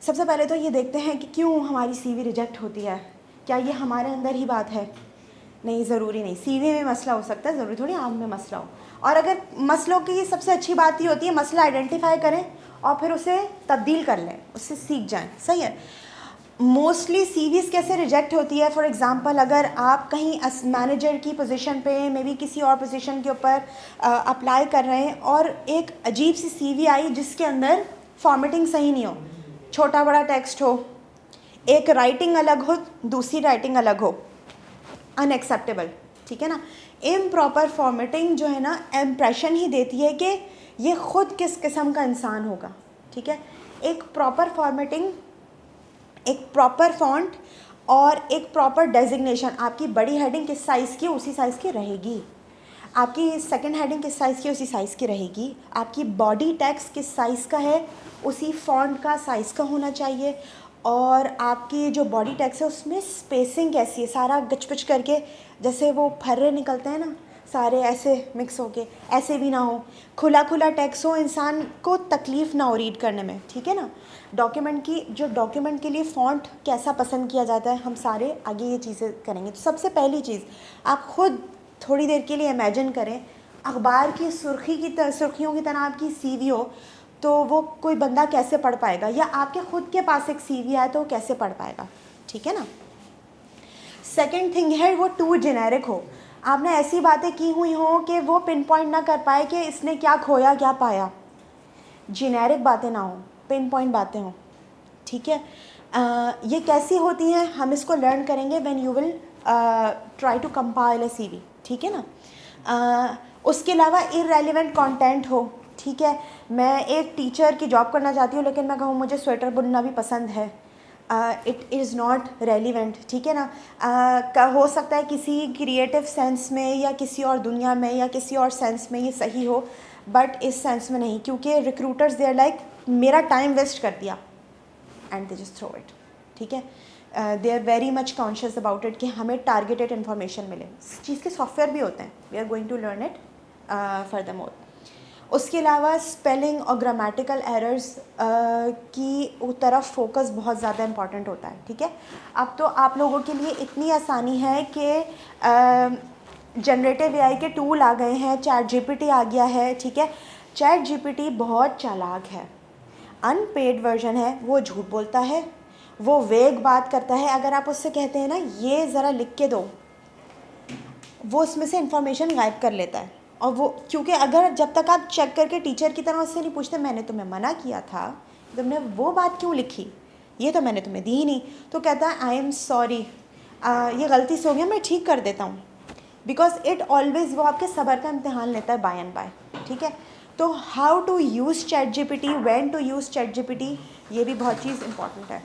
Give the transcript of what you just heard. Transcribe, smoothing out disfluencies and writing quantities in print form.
सबसे पहले तो ये देखते हैं कि क्यों हमारी सीवी रिजेक्ट होती है। क्या ये हमारे अंदर ही बात है? नहीं, ज़रूरी नहीं। सीवी में मसला हो सकता है, ज़रूरी थोड़ी आप में मसला हो। और अगर मसलों की सबसे अच्छी बात ये होती है मसला आइडेंटिफाई करें और फिर उसे तब्दील कर लें, उससे सीख जाएं। सही है। मोस्टली सीवीज़ कैसे रिजेक्ट होती है? फॉर एग्ज़ाम्पल, अगर आप कहीं मैनेजर की पोजीशन पे, मे बी किसी और पोजीशन के ऊपर अप्लाई कर रहे हैं और एक अजीब सी सीवी आई जिसके अंदर फॉर्मेटिंग सही नहीं हो, छोटा बड़ा टेक्स्ट हो, एक राइटिंग अलग हो, दूसरी राइटिंग अलग हो, अनएक्सेप्टेबल। ठीक है ना। इम्प्रॉपर फॉर्मेटिंग जो है ना, इम्प्रेशन ही देती है कि ये ख़ुद किस किस्म का इंसान होगा। ठीक है। एक प्रॉपर फॉर्मेटिंग, एक प्रॉपर फॉन्ट और एक प्रॉपर डेजिग्नेशन। आपकी बड़ी हेडिंग किस साइज़ की, उसी साइज़ की रहेगी। आपकी सेकंड हेडिंग किस साइज़ की, उसी साइज़ की रहेगी। आपकी बॉडी टेक्स्ट किस साइज़ का है, उसी फॉन्ट का साइज़ का होना चाहिए। और आपकी जो बॉडी टेक्स्ट है उसमें स्पेसिंग कैसी है, सारा गचपच करके जैसे वो फर्रे निकलते हैं ना, सारे ऐसे मिक्स होके, ऐसे भी ना हो। खुला खुला टेक्स्ट हो, इंसान को तकलीफ़ ना हो रीड करने में। ठीक है ना। डॉक्यूमेंट के लिए फ़ॉन्ट कैसा पसंद किया जाता है, हम सारे आगे ये चीज़ें करेंगे। तो सबसे पहली चीज़, आप ख़ुद थोड़ी देर के लिए इमेजिन करें अखबार की सुर्खियों की तरह आपकी सीवी हो, तो वो कोई बंदा कैसे पढ़ पाएगा, या आपके ख़ुद के पास एक सीवी आए तो वो कैसे पढ़ पाएगा। ठीक है ना। सेकंड थिंग है वो टू जेनेरिक हो। आपने ऐसी बातें की हुई हो कि वो पिन पॉइंट ना कर पाए कि इसने क्या खोया क्या पाया। जेनेरिक बातें ना हो, पिन पॉइंट बातें हों। ठीक है। ये कैसी होती हैं हम इसको लर्न करेंगे when you will try to compile a CV. ठीक है ना। उसके अलावा इररेलेवेंट कंटेंट हो। ठीक है। मैं एक टीचर की जॉब करना चाहती हूँ लेकिन मैं कहूँ मुझे स्वेटर बुनना भी पसंद है, इट इज़ नॉट रेलिवेंट। ठीक है ना। हो सकता है किसी क्रिएटिव सेंस में या किसी और दुनिया में या किसी और सेंस में ये सही हो, बट इस सेंस में नहीं, क्योंकि रिक्रूटर्स दे आर लाइक मेरा टाइम वेस्ट कर दिया and they just throw it. ठीक है। They are very much conscious about it कि हमें टारगेटेड इन्फॉर्मेशन मिले। इस चीज़ के सॉफ्टवेयर भी होते हैं, we are going to learn it furthermore. उसके अलावा स्पेलिंग और ग्रामेटिकल एरर्स की तरफ फोकस बहुत ज़्यादा इंपॉर्टेंट होता है। ठीक है। अब तो आप लोगों के लिए इतनी आसानी है कि जनरेटिव एआई के टूल आ गए हैं, चैट जीपीटी आ गया है। ठीक है। चैट जीपीटी बहुत चालाक है, अनपेड वर्जन है, वो झूठ बोलता है, वो वेग बात करता है। अगर आप उससे कहते हैं ना ये ज़रा लिख के दो, वो उसमें से इंफॉर्मेशन गायब कर लेता है। और वो क्योंकि अगर जब तक आप चेक करके टीचर की तरह उससे नहीं पूछते मैंने तुम्हें मना किया था, तुमने वो बात क्यों लिखी, ये तो मैंने तुम्हें दी ही नहीं, तो कहता है आई एम सॉरी, ये गलती से हो गया, मैं ठीक कर देता हूँ। बिकॉज इट ऑलवेज, वो आपके सब्र का इम्तिहान लेता है बाय एंड बाय। ठीक है। तो how to use ChatGPT, when to use ChatGPT, ये भी बहुत चीज़ इंपॉर्टेंट है।